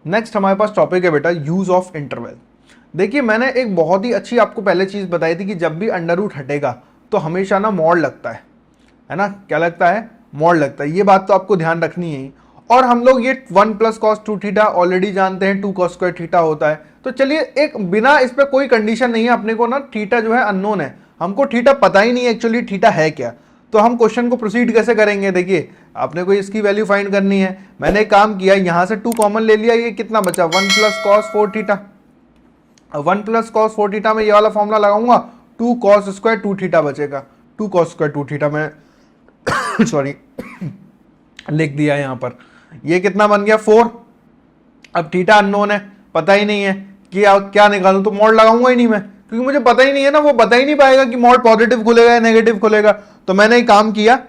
Next हमारे पास topic है बेटा यूज ऑफ इंटरवल। देखिए मैंने एक बहुत ही अच्छी आपको पहले चीज बताई थी कि जब भी अंडर रूट हटेगा तो हमेशा ना मॉड लगता है ना, क्या लगता है, मॉड लगता है। ये बात तो आपको ध्यान रखनी है। और हम लोग ये 1 प्लस कॉस 2 थीटा ऑलरेडी जानते हैं, 2 कॉस स्क्वायर थीटा होता है। तो चलिए एक बिना इस पे कोई कंडीशन नहीं है, अपने को ना थीटा जो है अननोन है, हमको थीटा पता ही नहीं है एक्चुअली थीटा है क्या। तो हम क्वेश्चन को प्रोसीड कैसे करेंगे, देखिए आपने को इसकी वैल्यू फाइंड करनी है। मैंने एक काम किया, यहां से 2 कॉमन ले लिया, ये कितना बचा 1 plus cos 4 theta. 1 plus cos 4 theta में ये वाला फॉर्मूला लगाऊंगा, 2 कॉस स्क्वायर 2 थीटा बचेगा। 2 कॉस स्क्वायर 2 थीटा में सॉरी लिख दिया यहां पर। ये कितना बन गया 4। अब थीटा अननोन है, पता ही नहीं है कि क्या निकालूं, तो मॉड लगाऊंगा ही नहीं मैं, क्योंकि मुझे पता ही नहीं है ना, वो बता ही नहीं पाएगा कि मॉड पॉजिटिव खुलेगा या नेगेटिव खुलेगा। तो मैंने एक काम किया,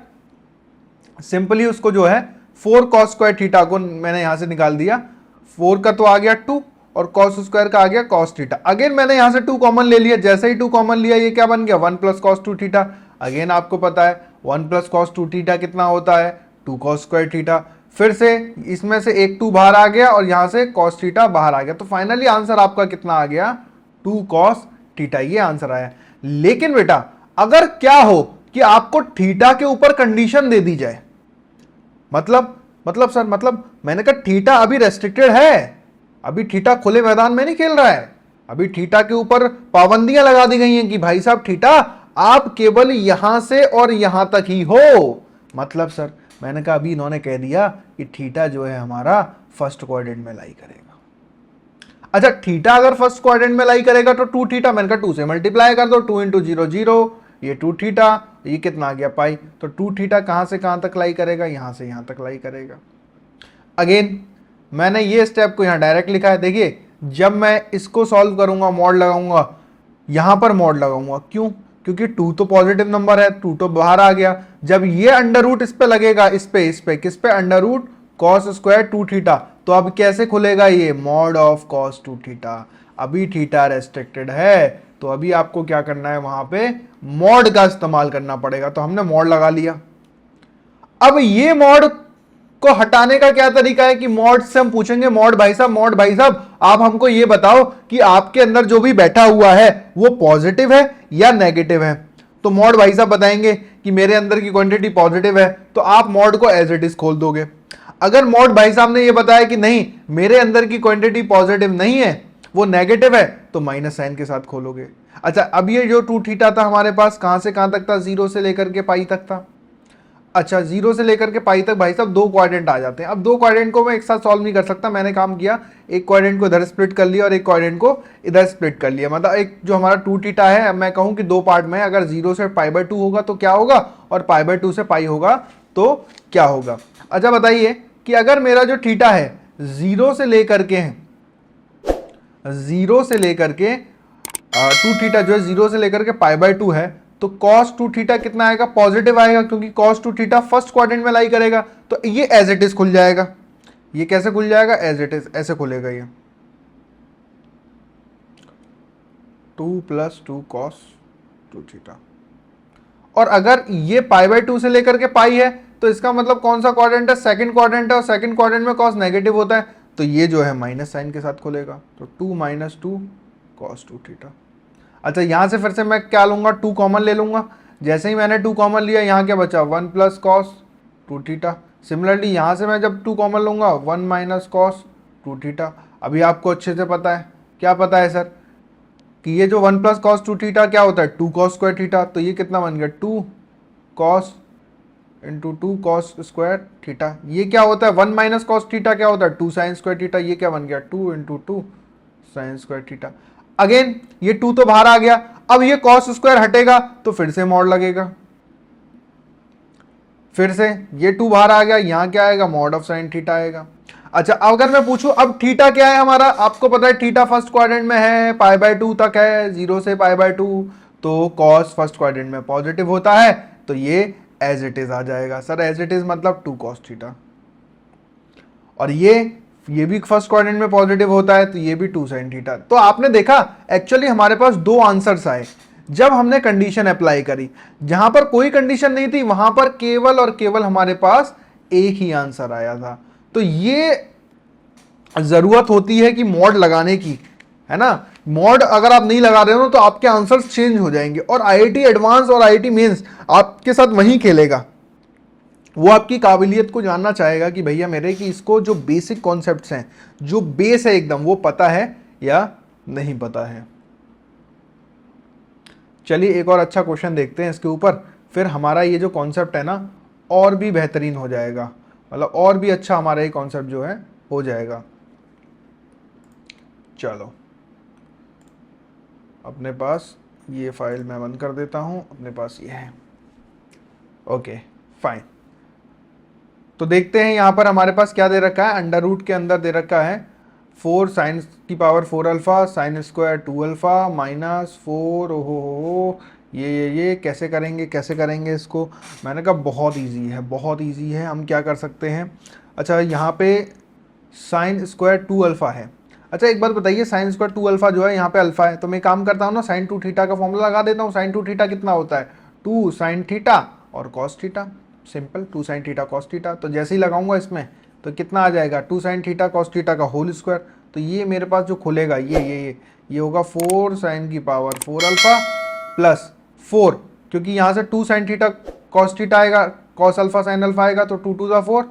सिंपली उसको जो है 4 कॉस स्क्वायर थीटा को मैंने यहां से निकाल दिया। 4 का तो आ गया 2 और कॉस स्क्वायर का आ गया कॉस थीटा। अगेन मैंने यहां से 2 कॉमन ले लिया, जैसे ही 2 कॉमन लिया ये क्या बन गया 1 प्लस कॉस 2 थीटा। अगेन आपको पता है 1 प्लस कॉस 2 थीटा कितना होता है 2 कॉस स्क्वायर थीटा। फिर से इसमें से एक 2 बाहर आ गया और यहां से कॉस थीटा बाहर आ गया। तो फाइनली आंसर आपका कितना आ गया 2 कॉस थीटा, ये आंसर आया। लेकिन बेटा अगर क्या हो कि आपको थीटा के ऊपर कंडीशन दे दी जाए, मतलब सर मतलब मैंने कहा थीटा अभी रेस्ट्रिक्टेड है, अभी थीटा खुले मैदान में नहीं खेल रहा है, अभी थीटा के ऊपर पाबंदियां लगा दी गई हैं कि भाई साहब थीटा आप केवल यहां से और यहां तक ही हो। मतलब सर मैंने कहा अभी इन्होंने कह दिया कि थीटा जो है हमारा फर्स्ट क्वाड्रेंट में लाई करेगा। अच्छा थीटा अगर फर्स्ट क्वाड्रेंट में लाई करेगा तो 2 थीटा, मैंने कहा 2 से मल्टीप्लाई कर दो, 2 इंटू 0 0, ये 2 थीटा, ये कितना आ गया पाई। तो 2 थीटा कहां से कहां तक लाई करेगा, यहां से यहां तक लाई करेगा। अगेन मैंने ये स्टेप को यहां डायरेक्ट लिखा है। देखिए जब मैं इसको सॉल्व करूंगा मॉड लगाऊंगा, यहां पर मॉड लगाऊंगा, क्यों, क्योंकि 2 तो पॉजिटिव नंबर है, 2 तो बाहर आ गया। जब ये अंडर रूट इस पे लगेगा, इस पे किस पे, under root cos square 2 theta, तो अब कैसे खुलेगा ये मॉड ऑफ कॉस 2 थीटा। अभी थीटा रेस्ट्रिक्टेड है, तो अभी आपको क्या करना है, वहां पे मॉड का इस्तेमाल करना पड़ेगा। तो हमने मॉड लगा लिया। अब ये मॉड को हटाने का क्या तरीका है कि मॉड से हम पूछेंगे मॉड भाई साहब आप हमको ये बताओ कि आपके अंदर जो भी बैठा हुआ है वो पॉजिटिव है या नेगेटिव है। तो मॉड भाई साहब बताएंगे कि मेरे अंदर की क्वांटिटी पॉजिटिव है, तो आप मॉड को एज इट इज खोल दोगे। अगर मॉड भाई साहब ने ये बताया कि नहीं मेरे अंदर की क्वांटिटी पॉजिटिव नहीं है वो नेगेटिव है, तो माइनस साइन के साथ खोलोगे। अच्छा अब ये जो 2 थीटा था हमारे पास कहां से कहां तक था, 0 से लेकर के पाई तक था। अच्छा 0 से लेकर के पाई तक भाई साहब 2 क्वाड्रेंट आ जाते हैं। अब 2 क्वाड्रेंट को मैं एक साथ सॉल्व नहीं कर सकता, मैंने काम किया एक क्वाड्रेंट को इधर स्प्लिट कर लिया और एक क्वाड्रेंट को इधर स्प्लिट कर लिया। मतलब एक जो हमारा 2 थीटा है मैं कहूं कि 2 पार्ट में, अगर 0 से π/2 होगा तो क्या होगा और π/2 से पाई होगा तो क्या होगा। अच्छा बताइए कि अगर मेरा जो थीटा है 0 से लेकर के 2 थीटा जो है 0 से लेकर के π/2 है, तो cos 2 थीटा कितना आएगा, पॉजिटिव आएगा, क्योंकि cos 2 थीटा फर्स्ट क्वाड्रेंट में लाई करेगा। तो ये एज इट इज खुल जाएगा। ये कैसे खुल जाएगा, एज इट इज ऐसे खुलेगा ये 2 + 2 cos 2 थीटा। और अगर ये π/2 से लेकर के पाई है तो इसका मतलब कौन सा क्वाड्रेंट है, सेकंड क्वाड्रेंट है, और सेकंड क्वाड्रेंट में cos नेगेटिव होता है, तो ये जो है माइनस साइन के साथ खुलेगा। तो 2 - 2 cos 2 थीटा। अच्छा यहां से फिर से मैं क्या लूंगा, 2 कॉमन ले लूंगा। जैसे ही मैंने 2 कॉमन लिया यहां क्या बचा 1 + cos 2 थीटा। सिमिलरली यहां से मैं जब 2 कॉमन लूंगा 1 - cos 2 थीटा। अभी आपको अच्छे से पता है, क्या पता है सर, कि ये जो 1 + cos 2 थीटा क्या होता है 2 cos स्क्वायर थीटा। तो ये कितना बन गया 2 cos × 2 cos स्क्वायर थीटा। ये क्या होता है 1 - cos थीटा क्या होता है 2 sin स्क्वायर थीटा। ये क्या बन गया 2 × 2 sin स्क्वायर थीटा। अगेन ये 2 तो बाहर आ गया, अब ये cos स्क्वायर हटेगा तो फिर से मॉड लगेगा, फिर से ये 2 बाहर आ गया, यहां क्या आएगा मॉड ऑफ साइन थीटा आएगा। अच्छा अगर मैं पूछूं अब थीटा क्या है हमारा, आपको पता है थीटा फर्स्ट क्वाड्रेंट में है, π/2 तक है, 0 से π/2, तो cos फर्स्ट क्वाड्रेंट में पॉजिटिव होता है, तो ये एज इट इज आ जाएगा। सर एज इट इज मतलब 2 cos थीटा। और ये भी फर्स्ट क्वाड्रेंट में पॉजिटिव होता है, तो ये भी 2 sin थीटा। तो आपने देखा एक्चुअली हमारे पास 2 आंसर्स आए जब हमने कंडीशन अप्लाई करी। जहां पर कोई कंडीशन नहीं थी वहां पर केवल और केवल हमारे पास एक ही आंसर आया था। तो ये जरूरत होती है कि मॉड लगाने की, है ना। मॉड अगर आप नहीं लगा रहे हो तो आपके आंसर्स चेंज हो जाएंगे, और आईआईटी एडवांस और आईआईटी मेंस आपके साथ वहीं खेलेगा। वो आपकी काबिलियत को जानना चाहेगा कि भैया मेरे कि इसको जो बेसिक कॉन्सेप्ट्स हैं, जो बेस है एकदम, वो पता है या नहीं पता है। चलिए एक और अच्छा क्वेश्चन देखते हैं इसके ऊपर, फिर हमारा ये जो कॉन्सेप्ट है ना और भी बेहतरीन हो जाएगा, मतलब और भी अच्छा हमारा ये कॉन्सेप्ट जो है हो जाएगा। चलो अपने पास ये फाइल मैं बंद कर देता हूं, अपने पास ये है। Okay fine. तो देखते हैं यहाँ पर हमारे पास क्या दे रखा है, अंडर रूट के अंदर दे रखा है 4 साइन की power 4 alpha sine square 2 alpha minus 4। ओहो, ये कैसे करेंगे इसको। मैंने कहा बहुत इजी है, बहुत इजी है। हम क्या कर सकते हैं, अच्छा यहाँ पे साइन स्क्वायर 2 अल्फ़ा है। अच्छा एक बात बताइए, साइन स्क्वायर 2 अल्फ़ा जो है यहाँ पे अल्फ़ा है, तो मैं काम करता हूँ ना, साइन 2 थीटा का फॉर्मूला लगा देता हूँ। साइन 2 थीटा कितना होता है, 2 साइन थीटा और cos theta, simple 2 sine theta cos theta. तो जैसे ही लगाऊंगा इसमें तो कितना आ जाएगा, 2 साइन थीटा कॉस थीटा का होल स्क्वायर। तो ये मेरे पास जो खुलेगा ये होगा 4 साइन की पावर 4 अल्फ़ा प्लस 4, क्योंकि यहाँ से 2 साइन थीटा कॉस थीटा आएगा, कॉस अल्फ़ा साइन अल्फ़ा आएगा, तो 2 2 4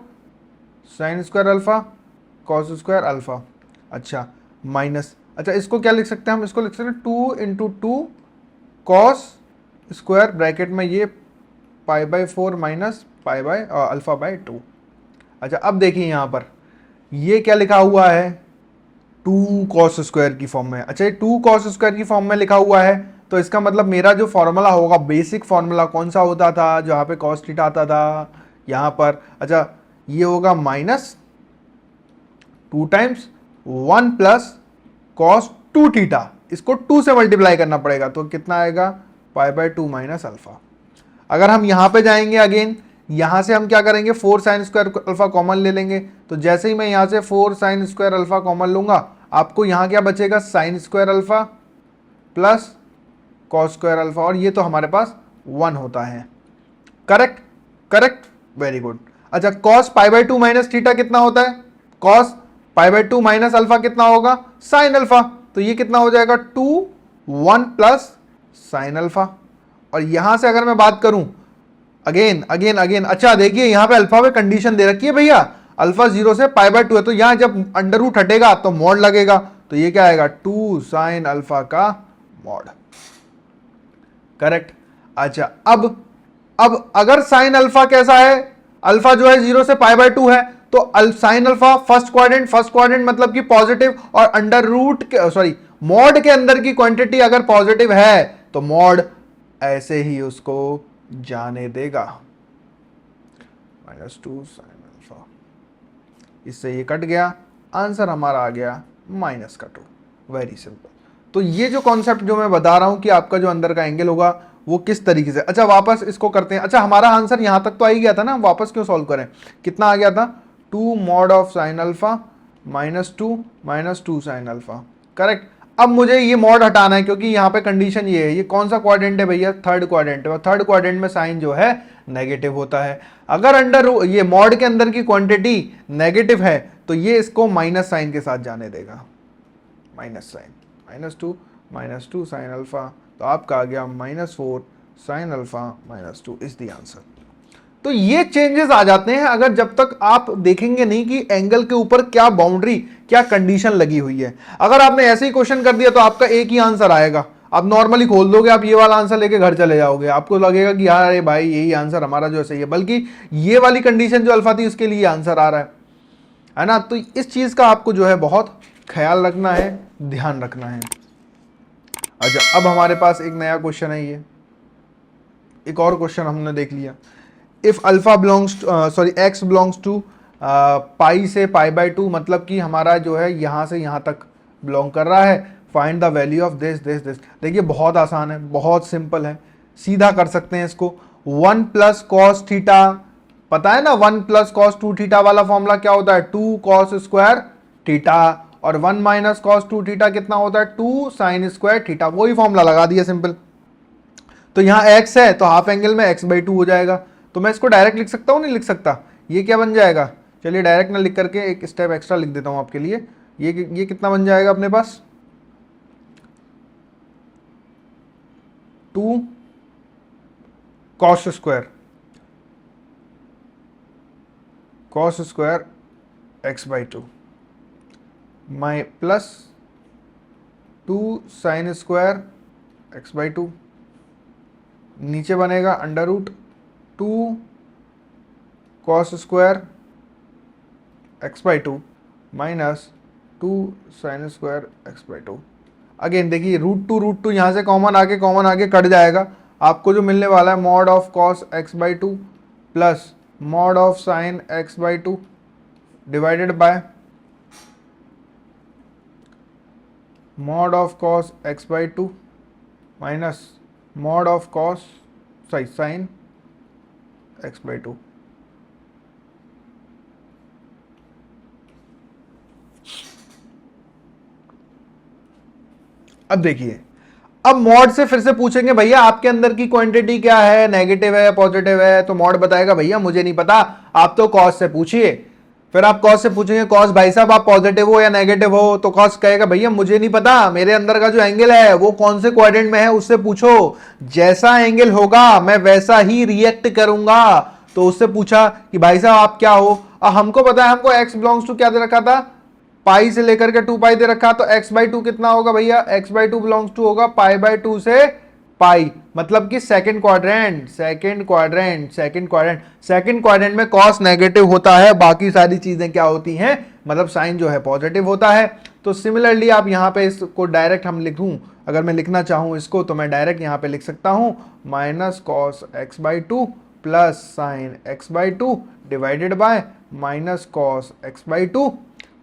sine square alpha cos square alpha. अच्छा माइनस, अच्छा इसको क्या लिख सकते हैं हम, इसको लिख सकते हैं 2 इंटू 2 कॉस स्क्वायर ब्रैकेट में ये pi by 4 minus pi by alpha by 2। अच्छा अब देखिए यहाँ पर ये क्या लिखा हुआ है, 2 कॉस स्क्वायर की फॉर्म में। अच्छा ये 2 कॉस स्क्वायर की फॉर्म में लिखा हुआ है, तो इसका मतलब मेरा जो फॉर्मूला होगा, बेसिक फॉर्मूला कौन सा होता था, जहाँ पे कॉस थीटा आता था यहाँ पर। अच्छा ये होगा minus 2 times 1 plus cos 2 theta, इसको 2 से मल्टीप्लाई करना पड़ेगा, तो कितना आएगा पाई बाई 2 माइनस अल्फा। अगर हम यहाँ पे जाएंगे अगेन, यहाँ से हम क्या करेंगे, 4 साइन स्क्वायर अल्फा कॉमन ले लेंगे। तो जैसे ही मैं यहाँ से 4 साइन स्क्वायर अल्फा कॉमन लूंगा, आपको यहाँ क्या बचेगा, sine square alpha plus cos square alpha, और ये तो हमारे पास 1 होता है। Correct correct, very good. अच्छा cos pi by 2 minus theta कितना होता है, cos pi by 2 minus alpha कितना होगा, साइन अल्फा। तो ये कितना हो जाएगा 2 1 प्लस साइन अल्फा। और यहां से अगर मैं बात करूं अगेन अगेन अगेन, अच्छा देखिए यहाँ पे अल्फा पे कंडीशन दे रखी है भैया, अल्फा 0 से पाई बाई 2 है, तो यहां जब अंडर रूट हटेगा तो मॉड लगेगा, तो ये क्या आएगा 2 साइन अल्फा का मॉड। करेक्ट। अच्छा अब अगर साइन अल्फा कैसा है, अल्फा जो है 0 से पाई बाई 2 है, तो साइन अल्फा फर्स्ट क्वाड्रेंट मतलब कि पॉजिटिव, और अंडर रूट के सॉरी मॉड के अंदर की क्वांटिटी अगर पॉजिटिव है तो मॉड ऐसे ही उसको जाने देगा, -2 साइन अल्फा। इससे ये कट गया, आंसर हमारा आ गया -2। Very simple. तो ये जो कॉन्सेप्ट जो मैं बता रहा हूं कि आपका जो अंदर का एंगल होगा वो किस तरीके से। अच्छा वापस इसको करते हैं। अच्छा हमारा आंसर यहां तक तो आ ही गया था ना, वापस क्यों सॉल्व करें, कितना आ गया था 2 mod of sine alpha -2 sine alpha. Correct. अब मुझे ये मॉड हटाना है, क्योंकि यहाँ पे कंडीशन ये है, ये कौन सा क्वाड्रेंट है भैया, थर्ड क्वाड्रेंट है, और थर्ड क्वाड्रेंट में साइन जो है नेगेटिव होता है। अगर अंडर ये मॉड के अंदर की क्वांटिटी नेगेटिव है तो ये इसको माइनस साइन के साथ जाने देगा, माइनस साइन -2 साइन अल्फा, तो आपका आ गया -4 sine alpha -2 is the answer. तो ये चेंजेस आ जाते हैं अगर जब तक आप देखेंगे नहीं कि एंगल के ऊपर क्या बाउंड्री क्या कंडीशन लगी हुई है। अगर आपने ऐसे ही क्वेश्चन कर दिया तो आपका एक ही आंसर आएगा, आप नॉर्मली खोल दोगे, आप ये वाला आंसर लेके घर चले जाओगे, आपको लगेगा कि यार अरे भाई यही आंसर हमारा जो सही है, बल्कि ये वाली कंडीशन जो अल्फा थी उसके लिए आंसर आ रहा है ना। तो इस चीज का आपको जो है बहुत ख्याल रखना है, ध्यान रखना है। अच्छा अब हमारे पास एक नया क्वेश्चन है, ये एक और क्वेश्चन हमने देख लिया। If alpha belongs sorry x belongs to pi से पाई बाई 2, मतलब कि हमारा जो है यहाँ से यहाँ तक बिलोंग कर रहा है, find the value of this this this. देखिए बहुत आसान है, बहुत सिंपल है, सीधा कर सकते हैं इसको। 1 प्लस कॉस थीटा, पता है ना 1 प्लस कॉस 2 थीटा वाला फॉर्मूला क्या होता है, 2 कॉस स्क्वायर थीटा, और 1 माइनस कॉस 2 थीटा कितना होता है 2 साइन स्क्वायर थीटा, वही फॉर्मूला लगा दिया सिंपल। तो यहाँ x है तो हाफ एंगल में x/2 हो जाएगा, तो मैं इसको डायरेक्ट लिख सकता हूँ, नहीं लिख सकता, ये क्या बन जाएगा, चलिए डायरेक्ट ना लिख करके एक स्टेप एक्स्ट्रा लिख देता हूँ आपके लिए, ये कितना बन जाएगा अपने पास, 2 कॉस स्क्वायर x/2 माई प्लस 2 साइन स्क्वायर x/2, नीचे बनेगा under root 2 cos square x/2 minus 2 sine square x/2। Again देखिए रूट टू यहाँ से कॉमन आके कट जाएगा, आपको जो मिलने वाला है mod of cos x/2 plus mod of sine x/2 divided bye mod of cos x/2 minus mod of cos sine x/2। अब देखिए, अब मॉड से फिर से पूछेंगे भैया आपके अंदर की क्वांटिटी क्या है, नेगेटिव है पॉजिटिव है, तो मॉड बताएगा भैया मुझे नहीं पता, आप तो कॉस से पूछिए। फिर आप कॉस से पूछेंगे कॉस भाई साहब आप पॉजिटिव हो या नेगेटिव हो, तो कॉस कहेगा भैया मुझे नहीं पता, मेरे अंदर का जो एंगल है वो कौन से क्वाड्रेंट में है उससे पूछो, जैसा एंगल होगा मैं वैसा ही रिएक्ट करूंगा। तो उससे पूछा कि भाई साहब आप क्या हो, हमको पता है, हमको x बिलोंग्स टू क्या दे रखा था, पाई से लेकर के 2 पाई दे रखा, तो x/2 कितना होगा भैया, x/2 बिलोंग्स टू होगा π/2 से पाई, मतलब कि सेकंड क्वाड्रेंट में कॉस नेगेटिव होता है, बाकी सारी चीजें क्या होती हैं, मतलब साइन जो है पॉजिटिव होता है। तो सिमिलरली आप यहाँ पे इसको डायरेक्ट हम लिखूं, अगर मैं लिखना चाहूं इसको तो मैं डायरेक्ट यहाँ पे लिख सकता हूं minus cos x/2 plus sine x/2 divided by minus cos x/2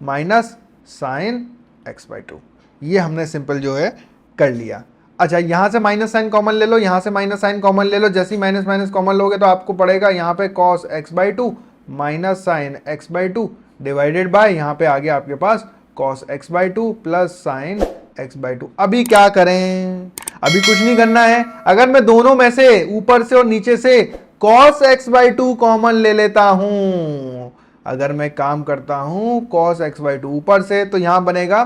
minus sine x/2। ये हमने सिंपल जो है कर लिया। अच्छा यहां से माइनस साइन कॉमन ले लो, यहां से माइनस साइन कॉमन ले लो, जैसे ही माइनस माइनस कॉमन लोगे तो आपको पड़ेगा यहां पे cos x/2 minus sine x/2 divided by यहां पे आ गया आपके पास cos x/2 plus sine x/2। अभी क्या करें, अभी कुछ नहीं करना है, अगर मैं दोनों में से ऊपर से और नीचे से cos x/2 कॉमन ले लेता हूं, अगर मैं काम करता हूं cos x/2 ऊपर से तो यहां बनेगा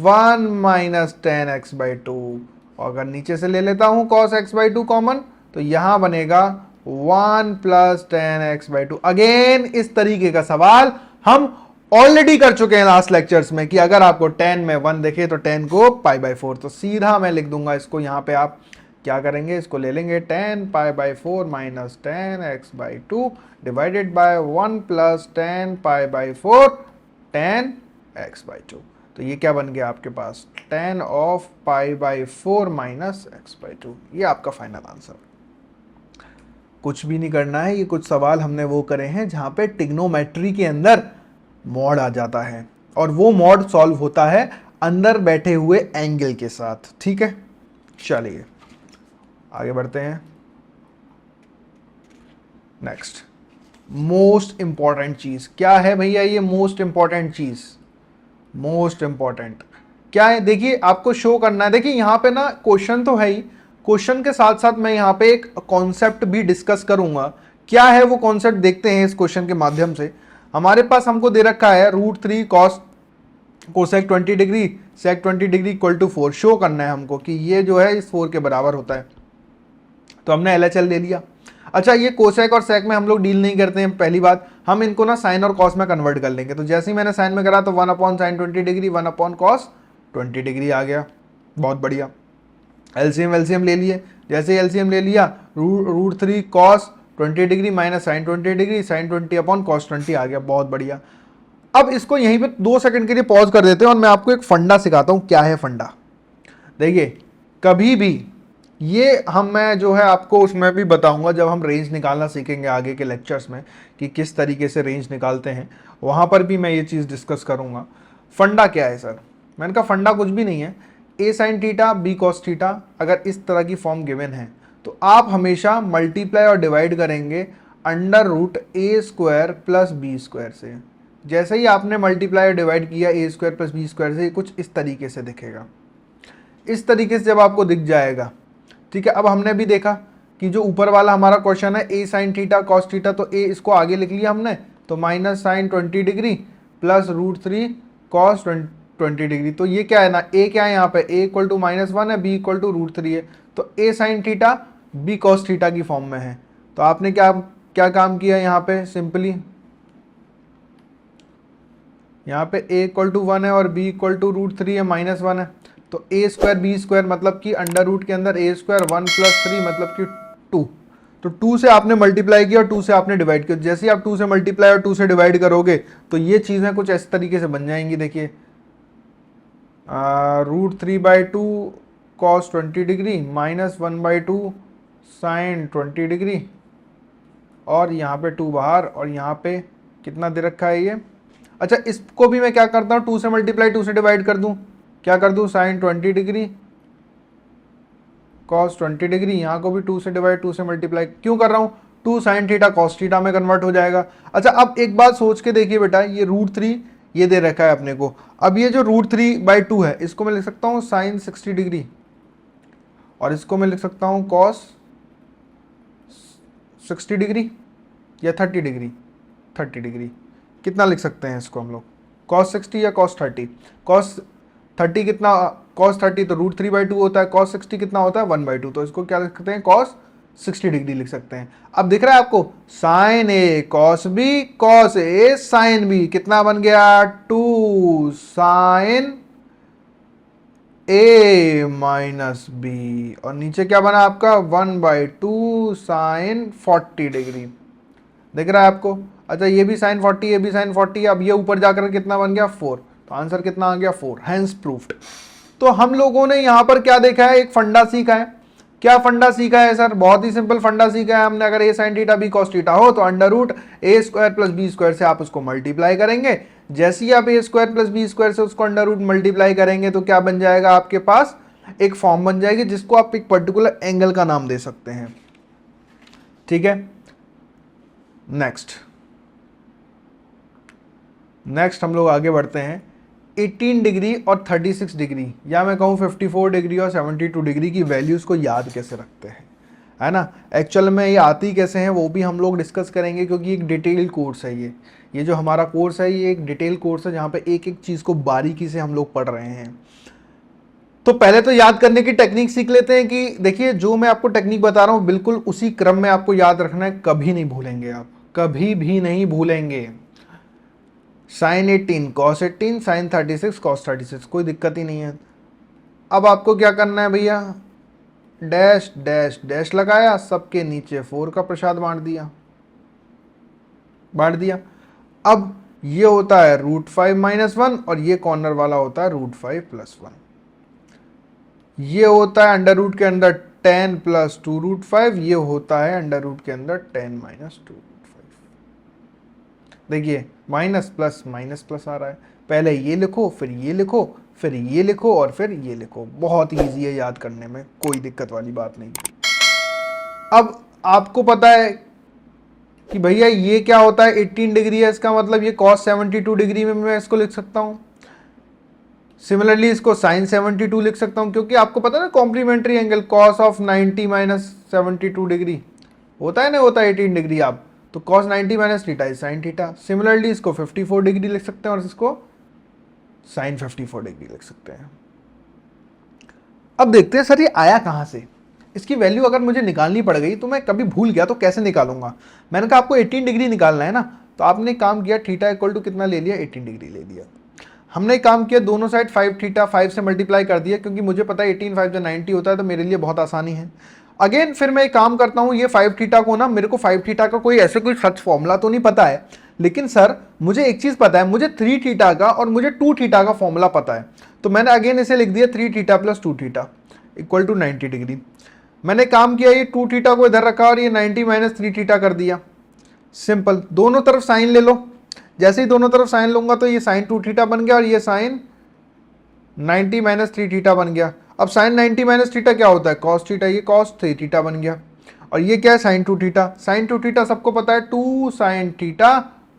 1 माइनस 10x/2, और अगर नीचे से ले लेता हूं cos x/2 कॉमन तो यहां बनेगा 1 प्लस 10x/2। अगेन इस तरीके का सवाल हम ऑलरेडी कर चुके हैं लास्ट लेक्चर्स में, कि अगर आपको 10 में 1 देखे तो 10 को π/4, तो सीधा मैं लिख दूंगा इसको, यहां पे आप क्या करेंगे, इसको ले लेंगे 10 π/4 minus 10x/2 divided by 1 plus 10 π/4 10x/2। तो ये क्या बन गया आपके पास 10 ऑफ π/4 माइनस x/2। ये आपका फाइनल आंसर। कुछ भी नहीं करना है, ये कुछ सवाल हमने वो करे हैं जहां पे ट्रिग्नोमेट्री के अंदर मॉड आ जाता है, और वो मॉड सॉल्व होता है अंदर बैठे हुए एंगल के साथ। ठीक है, चलिए आगे बढ़ते हैं। नेक्स्ट मोस्ट इंपॉर्टेंट चीज क्या है भैया, ये मोस्ट इंपॉर्टेंट चीज, मोस्ट इंपॉर्टेंट क्या है, देखिए आपको शो करना है। देखिए यहां पे ना क्वेश्चन तो है ही, क्वेश्चन के साथ साथ मैं यहां पे एक कॉन्सेप्ट भी डिस्कस करूंगा। क्या है वो कॉन्सेप्ट, देखते हैं इस क्वेश्चन के माध्यम से। हमारे पास हमको दे रखा है √3 cos cosec 20 degree sec 20 degree equal to 4। Show करना है हमको कि ये जो है इस 4 के बराबर होता है, तो हमने LHL ले लिया। अच्छा ये कोसेक और सेक में हम लोग डील नहीं करते हैं, पहली बात हम इनको ना साइन और कॉस में कन्वर्ट कर लेंगे। तो जैसे ही मैंने साइन में करा तो 1/sin 20 डिग्री 1/cos 20 डिग्री आ गया, बहुत बढ़िया। एलसीएम ले लिए, जैसे एलसीएम ले लिया √3 cos 20 degree minus sine 20 degree sine 20/cos 20 आ गया, बहुत बढ़िया। अब इसको यहीं पे 2 सेकंड के लिए पॉज कर देते हैं और मैं आपको एक फंडा सिखाता हूं। क्या है फंडा, देखिए कभी भी ये मैं जो है आपको उसमें भी बताऊंगा जब हम रेंज निकालना सीखेंगे आगे के लेक्चर्स में, कि किस तरीके से रेंज निकालते हैं, वहां पर भी मैं ये चीज़ डिस्कस करूंगा। फंडा क्या है सर, मैंने कहा फंडा कुछ भी नहीं है, a sin theta b cos theta अगर इस तरह की फॉर्म गिवन है तो आप हमेशा मल्टीप्लाई और डिवाइड करेंगे √a² प्लस b² से। जैसे ही आपने मल्टीप्लाई और डिवाइड किया a² प्लस b² से, कुछ इस तरीके से दिखेगा। इस तरीके से जब आपको दिख जाएगा, ठीक है। अब हमने भी देखा कि जो ऊपर वाला हमारा क्वेश्चन है a sin थीटा cos थीटा, तो a इसको आगे लिख लिया हमने, तो minus sine 20 degree plus √3 cos 20 degree. तो ये क्या है ना, ए क्या है यहाँ पे, ए इक्वल टू -1 है, बी इक्वल टू √3 है, तो a sine theta b cos theta की फॉर्म में है। तो आपने क्या क्या काम किया यहाँ पे, सिंपली यहाँ पे a इक्वल टू 1 है और b इक्वल टू √3 है, -1 है, तो a स्क्वायर b स्क्वायर मतलब कि अंडर रूट के अंदर a स्क्वायर 1 + 3 मतलब कि 2। तो 2 से आपने मल्टीप्लाई किया और 2 से आपने डिवाइड किया। जैसे ही आप 2 से मल्टीप्लाई और 2 से डिवाइड करोगे तो ये चीज़ें कुछ इस तरीके से बन जाएंगी। देखिए √3/2 cos 20 डिग्री -1/2 साइन 20 डिग्री, और यहाँ पे 2 बाहर, और यहाँ पे कितना दे रखा है ये। अच्छा, इसको भी मैं क्या करता हूँ, 2 से मल्टीप्लाई 2 से डिवाइड कर दूँ, क्या कर दूँ, साइन 20 डिग्री cos 20 डिग्री, यहाँ को भी 2 से डिवाइड 2 से मल्टीप्लाई क्यों कर रहा हूँ, 2 साइन थीटा cos थीटा में कन्वर्ट हो जाएगा। अच्छा, अब एक बात सोच के देखिए बेटा, ये √3 ये दे रखा है अपने को, अब ये जो √3/2 है इसको मैं लिख सकता हूँ साइन 60 डिग्री, और इसको मैं लिख सकता हूँ cos 60 डिग्री या 30 डिग्री, 30 डिग्री कितना लिख सकते हैं इसको हम लोग, cos 60 या cos 30, cos 30 कितना, cos 30 तो √3/2 होता है, cos 60 कितना होता है 1/2, तो इसको क्या लिख सकते हैं, cos 60 डिग्री लिख सकते हैं। अब दिख रहा है आपको, sine A cos b cos a sine b कितना बन गया, 2 साइन a माइनस बी, और नीचे क्या बना आपका 1/2 साइन 40 डिग्री, दिख रहा है आपको। अच्छा, ये भी साइन 40, ये भी साइन 40, अब ये ऊपर जाकर कितना बन गया 4, तो आंसर कितना आ गया 4, हैंस प्रूफ्ड। तो हम लोगों ने यहाँ पर क्या देखा है, एक फंडा सीखा है। क्या फंडा सीखा है सर, बहुत ही सिंपल फंडा सीखा है हमने, अगर a sine theta b cos theta हो तो √a² + b² से आप उसको मल्टीप्लाई करेंगे। जैसे ही आप a² + b² से उसको √ मल्टीप्लाई करेंगे तो क्या बन जाएगा, आपके पास एक फॉर्म बन जाएगी जिसको आप एक पर्टिकुलर एंगल का नाम दे सकते हैं। ठीक है, नेक्स्ट हम लोग आगे बढ़ते हैं। 18 डिग्री और 36 डिग्री, या मैं कहूँ 54 डिग्री और 72 डिग्री की वैल्यूज़ को याद कैसे रखते हैं, है ना। एक्चुअल में ये आती कैसे हैं वो भी हम लोग डिस्कस करेंगे, क्योंकि एक डिटेल कोर्स है ये जो हमारा कोर्स है ये एक डिटेल कोर्स है जहाँ पे एक एक चीज़ को बारीकी से हम लोग पढ़ रहे हैं। तो पहले तो याद करने की टेक्निक सीख लेते हैं कि देखिए, जो मैं आपको टेक्निक बता रहा हूँ बिल्कुल उसी क्रम में आपको याद रखना है, कभी नहीं भूलेंगे आप, कभी भी नहीं भूलेंगे। साइन 18 cos 18 साइन 36 cos 36, कोई दिक्कत ही नहीं है। अब आपको क्या करना है भैया, डैश डैश डैश लगाया, सबके नीचे 4 का प्रसाद बांट दिया। अब ये होता है √5 - 1 और ये कॉर्नर वाला होता है √5 + 1। ये होता है अंडर रूट के अंदर 10 + 2√5, ये होता है अंडर रूट के अंदर 10 - 2√5। देखिए माइनस प्लस आ रहा है, पहले ये लिखो फिर ये लिखो फिर ये लिखो और फिर ये लिखो, बहुत ईजी है याद करने में, कोई दिक्कत वाली बात नहीं। अब आपको पता है कि भैया ये क्या होता है, 18 डिग्री है, इसका मतलब ये cos 72 डिग्री में मैं इसको लिख सकता हूँ। सिमिलरली इसको sin 72 लिख सकता हूँ, क्योंकि आपको पता है ना complementary angle cos of 90 - 72 degree होता है ना, होता है 18 डिग्री, आप तो cos 90 - theta is sin theta. Similarly इसको 54 डिग्री लिख सकते हैं और इसको sin 54 डिग्री लिख सकते हैं। अब देखते हैं सर ये आया कहाँ से, इसकी वैल्यू अगर मुझे निकालनी पड़ गई तो मैं कभी भूल गया तो कैसे निकालूंगा। मैंने कहा आपको 18 डिग्री निकालना है ना, तो आपने काम किया थीटा इक्वल टू कितना ले लिया, 18 डिग्री ले लिया। हमने काम किया दोनों साइड 5 थीटा 5 से मल्टीप्लाई कर दिया, क्योंकि मुझे पता है 18 5 जो 90 होता है, तो मेरे लिए बहुत आसानी है। अगेन फिर मैं एक काम करता हूँ, ये 5 थीटा को ना, मेरे को 5 थीटा का कोई ऐसे कोई सच फॉर्मूला तो नहीं पता है, लेकिन सर मुझे एक चीज़ पता है, मुझे 3 थीटा का और मुझे 2 थीटा का फॉर्मूला पता है। तो मैंने अगेन इसे लिख दिया 3 theta + 2 theta equal to 90 degree. मैंने काम किया, ये 2 थीटा को इधर रखा और ये 90 - 3 थीटा कर दिया। सिंपल, दोनों तरफ साइन ले लो। जैसे ही दोनों तरफ साइन लूंगा तो ये साइन 2 थीटा बन गया और ये साइन 90 - 3 थीटा बन गया। अब साइन 90 - थीटा क्या होता है, cos थीटा, ये cos 3 थीटा बन गया। और ये क्या है, साइन 2 थीटा। साइन 2 थीटा सबको पता है 2 साइन थीटा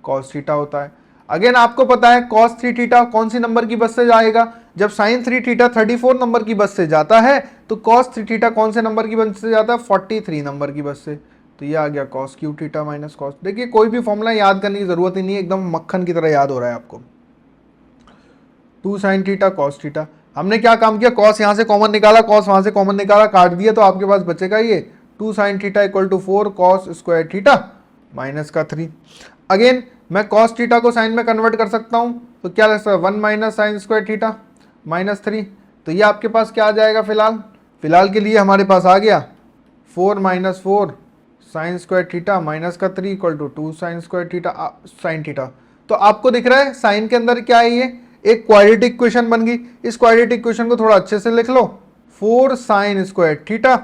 cos थीटा होता है। अगेन आपको पता है cos 3 थीटा कौन सी नंबर की बस से जाएगा, जब साइन 3 थीटा 34 नंबर की बस से जाता है, तो cos 3 थीटा कौन से नंबर की बस से जाता है, 43 नंबर की बस से। तो ये आ गया cos Q theta minus cos। देखिए कोई भी फॉर्मूला याद करने की जरूरत ही नहीं है, एकदम मक्खन की तरह याद हो रहा है आपको। 2 साइन थीटा कॉस थीटा। हमने क्या काम किया, कॉस यहाँ से कॉमन निकाला, कॉस वहाँ से कॉमन निकाला, काट दिया, तो आपके पास बचेगा ये 2 sine theta equal to 4 cos square theta minus का 3। अगेन मैं कॉस थीटा को साइन में कन्वर्ट कर सकता हूँ, तो क्या लगता है 1 minus sine square theta minus 3। तो ये आपके पास क्या आ जाएगा, फिलहाल के लिए हमारे पास आ गया 4 minus 4 sine square theta minus का 3 equal to 2 sine square theta sine theta. तो आपको दिख रहा है साइन के अंदर क्या है, ये एक क्वाड्रेटिक इक्वेशन बन गई। इस क्वाड्रेटिक इक्वेशन को थोड़ा अच्छे से लिख लो, 4 sine square theta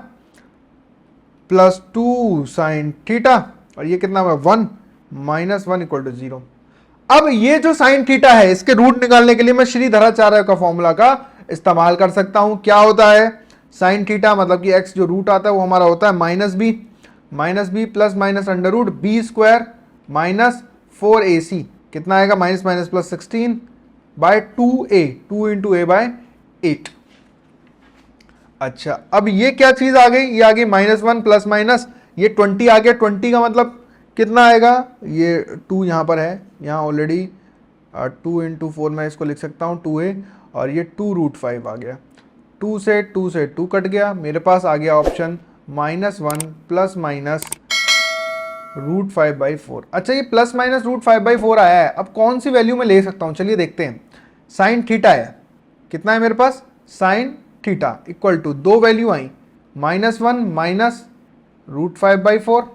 plus 2 sine theta, और ये कितना है 1 माइनस 1 इक्वल टू 0। अब ये जो साइन थीटा है, इसके रूट निकालने के लिए मैं श्रीधराचार्य का फॉर्मूला का इस्तेमाल कर सकता हूं। क्या होता है, साइन थीटा मतलब कि x जो रूट आता है वो हमारा होता है minus b plus minus under root b square minus 4ac, कितना आएगा minus minus plus 16 by 2a, 2 into a by 8। अच्छा, अब ये क्या चीज आ गई, ये आ गई -1 प्लस माइनस, ये 20 आ गया। 20 का मतलब कितना आएगा, ये 2 यहाँ पर है, यहाँ ऑलरेडी 2 इंटू 4 मैं इसको लिख सकता हूँ 2a, और ये 2√5 आ गया। 2 से 2 कट गया, मेरे पास आ गया ऑप्शन -1 प्लस माइनस √5/4। अच्छा, ये प्लस माइनस √5/4 आया है। अब कौन सी वैल्यू मैं ले सकता हूँ, चलिए देखते हैं। साइन थीटा है, कितना है मेरे पास, sine theta equal to 2 value आई, -1 माइनस √5/4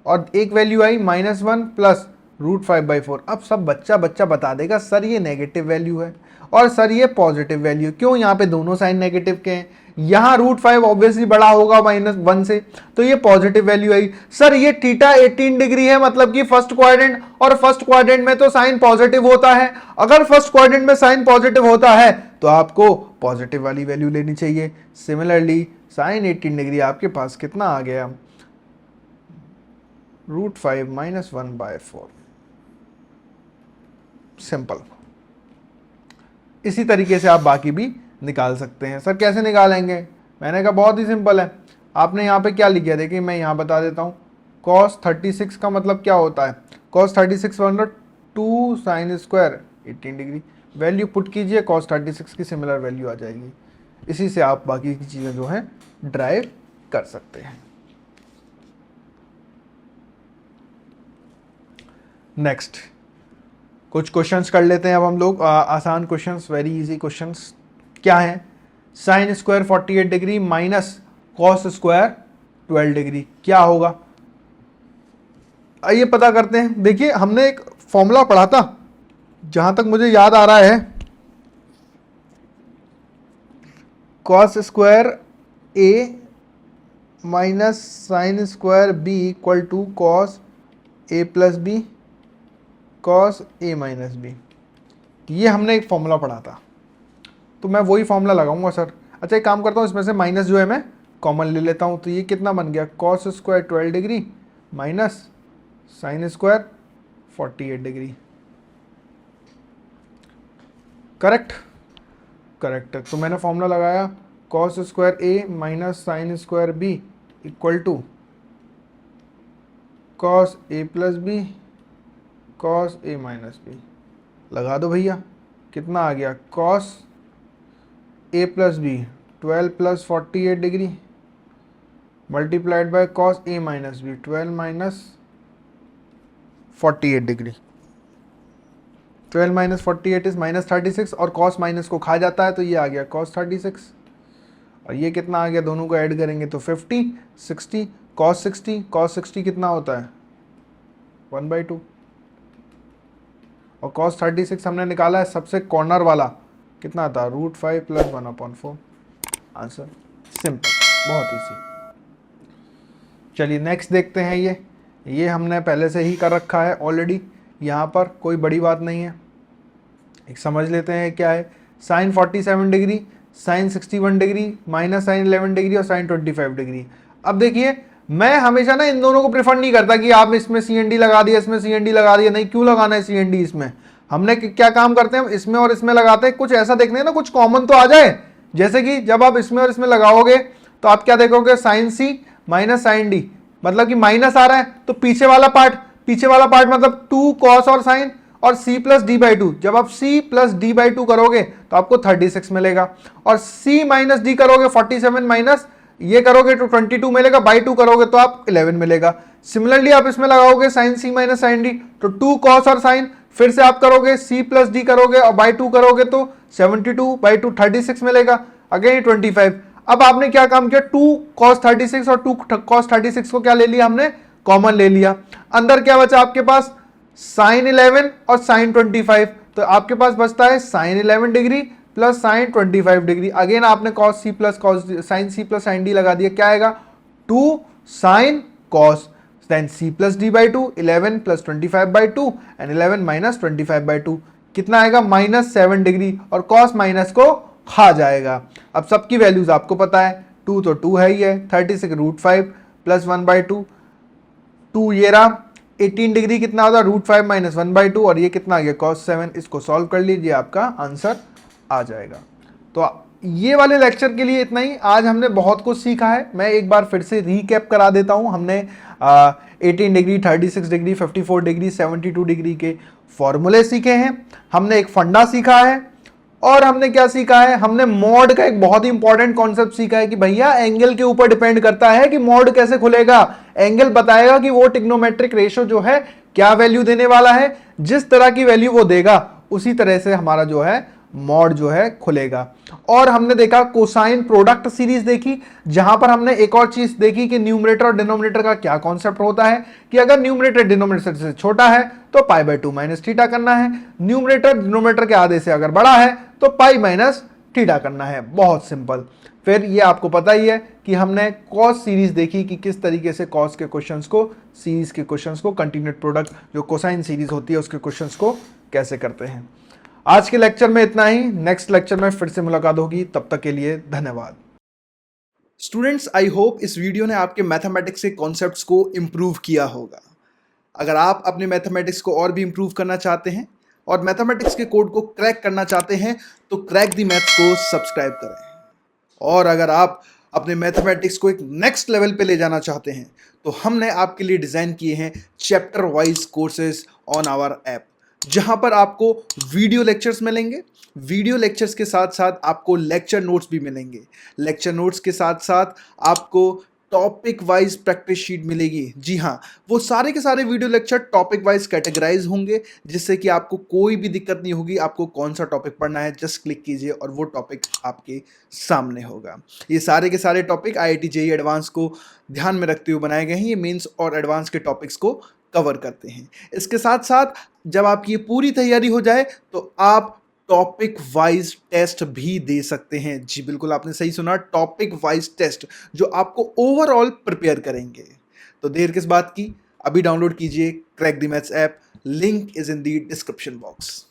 और एक वैल्यू आई -1 प्लस √5/4। अब सब बच्चा बता देगा सर ये नेगेटिव वैल्यू है और सर ये पॉजिटिव वैल्यू, क्यों, यहाँ पे दोनों साइन नेगेटिव के हैं, यहाँ √5 ऑब्वियसली बड़ा होगा -1 से, तो ये पॉजिटिव वैल्यू आई। सर ये थीटा 18 डिग्री है, मतलब कि फर्स्ट क्वाड्रेंट, और फर्स्ट क्वाड्रेंट में तो साइन पॉजिटिव होता है। अगर फर्स्ट क्वाड्रेंट में साइन पॉजिटिव होता है तो आपको पॉजिटिव वाली वैल्यू लेनी चाहिए। सिमिलरली साइन 18 डिग्री आपके पास कितना आ गया, √5 - 1/4। सिंपल। इसी तरीके से आप बाकी भी निकाल सकते हैं। सर कैसे निकालेंगे, मैंने कहा बहुत ही सिंपल है। आपने यहाँ पे क्या लिखा, देखिए मैं यहाँ बता देता हूँ। cos 36 का मतलब क्या होता है, cos 36 मतलब 2 sine square 18 degree, value put कीजिए, cos 36 की सिमिलर वैल्यू आ जाएगी। इसी से आप बाकी की चीज़ें जो हैं ड्राइव कर सकते हैं। नेक्स्ट कुछ क्वेश्चंस कर लेते हैं अब हम लोग, आसान क्वेश्चंस, वेरी इजी क्वेश्चंस। क्या है, sign square 48 degree minus cos square 12 degree क्या होगा, आइए पता करते हैं। देखिए हमने एक फॉर्मूला पढ़ा था, जहां तक मुझे याद आ रहा है, cos square A minus sine square B equal to cos A plus B cos A minus B, ये हमने एक फॉर्मूला पढ़ा था, तो मैं वही फॉर्मूला लगाऊंगा सर। अच्छा एक काम करता हूँ, इसमें से माइनस जो है मैं कॉमन ले लेता हूँ, तो ये कितना बन गया, cos square 12 degree minus sine square 48 degree. Correct, तो मैंने फॉर्मूला लगाया, cos square A minus sine square B equal to cos A plus B cos A minus B. लगा दो भैया, कितना आ गया, cos A plus B 12 plus 48 degree multiplied by cos A minus B 12 minus 48 degree. 12 minus 48 is -36, और cos minus को खा जाता है, तो ये आ गया कॉस 36, और ये कितना आ गया, दोनों को ऐड करेंगे तो 50 60 कॉस 60 कितना होता है 1/2, और cos 36 हमने निकाला है सबसे कॉर्नर वाला, कितना था √5 प्लस 1/4। आंसर सिंपल, बहुत इजी। चलिए नेक्स्ट देखते हैं। ये हमने पहले से ही कर रखा है ऑलरेडी, यहाँ पर कोई बड़ी बात नहीं है। एक समझ लेते हैं क्या है, sine 47 degree, sine 61 degree, minus sine 11 degree और साइन 25 डिग्री। अब देखिए मैं हमेशा ना इन दोनों को प्रेफर नहीं करता कि आप इसमें CND लगा दिया, इसमें CND लगा दिया, नहीं, क्यों लगाना है CND इसमें। हमने क्या काम करते हैं, इसमें और इसमें लगाते हैं, कुछ ऐसा देखते हैं ना, कुछ कॉमन तो आ जाए। जैसे कि जब आप इसमें और इसमें लगाओगे तो आप क्या देखोगे, sine C minus sine D, मतलब कि माइनस आ रहा है तो पीछे वाला पार्ट मतलब 2 कॉस और साइन, और c plus D by to, जब आप c plus D by to करोगे तो आपको 36 मिलेगा, और c माइनस डी करोगे 47 माइनस ये करोगे तो 22 मिलेगा, बाई टू करोगे तो आप 11 मिलेगा। सिमिलरली आप इसमें लगाओगे sine c minus sine D, तो 2 कॉस और साइन, फिर से आप करोगे c प्लस डी करोगे और बाई टू करोगे तो 72 बाई टू 36 मिलेगा, अगेन 25। अब आपने क्या काम किया, 2 cos 36 और 2 cos 36 को क्या ले लिया हमने, कॉमन ले लिया। अंदर क्या बचा आपके पास, साइन 11 और साइन 25, तो आपके पास बचता है sine 11 degree plus sine 25 degree. Again आपने cos c plus sine c plus sine D लगा दिया, क्या आएगा 2 sine cos then c plus D by two, 11 प्लस 25 बाई टू एंड 11 माइनस 25 बाई टू, कितना आएगा -7 डिग्री, और cos माइनस को खा जाएगा। अब सबकी वैल्यूज आपको पता है, 2 तो 2 है ही है, 36 √5 प्लस 1 बाई टू, 2 ये रहा, 18 डिग्री कितना होता है √5 माइनस 1 बाई टू, और ये कितना आ गया cos 7। इसको सॉल्व कर लीजिए, आपका आंसर आ जाएगा। तो ये वाले लेक्चर के लिए इतना ही। आज हमने बहुत कुछ सीखा है, मैं एक बार फिर से रीकैप करा देता हूं। हमने 18 डिग्री, 36 डिग्री, 54 डिग्री, 72 डिग्री के फॉर्मूले सीखे हैं, हमने एक फंडा सीखा है, और हमने क्या सीखा है, हमने मॉड का एक बहुत ही इंपॉर्टेंट कॉन्सेप्ट सीखा है कि भैया एंगल के ऊपर डिपेंड करता है कि मॉड कैसे खुलेगा। एंगल बताएगा कि वो ट्रिग्नोमेट्रिक रेशियो जो है क्या वैल्यू देने वाला है, जिस तरह की वैल्यू वो देगा उसी तरह से हमारा जो है मॉड जो है खुलेगा। और हमने देखा कोसाइन प्रोडक्ट सीरीज देखी, जहां पर हमने एक और चीज देखी कि न्यूमरेटर और डिनोमिनेटर का क्या कॉन्सेप्ट होता है, कि अगर न्यूमरेटर डिनोमिनेटर से छोटा है तो pi by two minus theta करना है, न्यूमरेटर डिनोमिनेटर के आधे से अगर बड़ा है तो पाई माइनस थीटा करना है, बहुत सिंपल। फिर ये आपको पता ही है कि हमने कॉस सीरीज देखी कि किस तरीके से कॉस के क्वेश्चंस को, सीरीज के क्वेश्चंस को, कंटिन्यूट प्रोडक्ट जो कोसाइन सीरीज होती है उसके क्वेश्चंस को कैसे करते हैं। आज के लेक्चर में इतना ही, नेक्स्ट लेक्चर में फिर से मुलाकात होगी, तब तक के लिए धन्यवाद। स्टूडेंट्स, आई होप इस वीडियो ने आपके मैथमेटिक्स के कॉन्सेप्ट्स को इम्प्रूव किया होगा। अगर आप अपने मैथमेटिक्स को और भी इम्प्रूव करना चाहते हैं और मैथमेटिक्स के कोड को क्रैक करना चाहते हैं तो क्रैक दी मैथ्स को सब्सक्राइब करें। और अगर आप अपने मैथमेटिक्स को एक नेक्स्ट लेवल पे ले जाना चाहते हैं तो हमने आपके लिए डिज़ाइन किए हैं chapter wise courses on our app, जहां पर आपको वीडियो लेक्चर्स मिलेंगे, वीडियो लेक्चर्स के साथ साथ आपको लेक्चर नोट्स भी मिलेंगे, लेक्चर नोट्स के साथ साथ आपको टॉपिक वाइज प्रैक्टिस शीट मिलेगी। जी हाँ, वो सारे के सारे video lecture topic wise categorize होंगे, जिससे कि आपको कोई भी दिक्कत नहीं होगी। आपको कौन सा टॉपिक पढ़ना है जस्ट क्लिक कीजिए और वो टॉपिक आपके सामने होगा। ये सारे के सारे टॉपिक IIT JEE एडवांस को ध्यान में रखते हुए बनाए गए हैं। ये मेंस और एडवांस के टॉपिक्स को कवर करते हैं। इसके साथ साथ जब आपकी ये पूरी तैयारी हो जाए तो आप टॉपिक वाइज टेस्ट भी दे सकते हैं। जी बिल्कुल, आपने सही सुना, टॉपिक वाइज टेस्ट जो आपको ओवरऑल प्रिपेयर करेंगे। तो देर किस बात की, अभी डाउनलोड कीजिए crack the maths app, link is in the description box.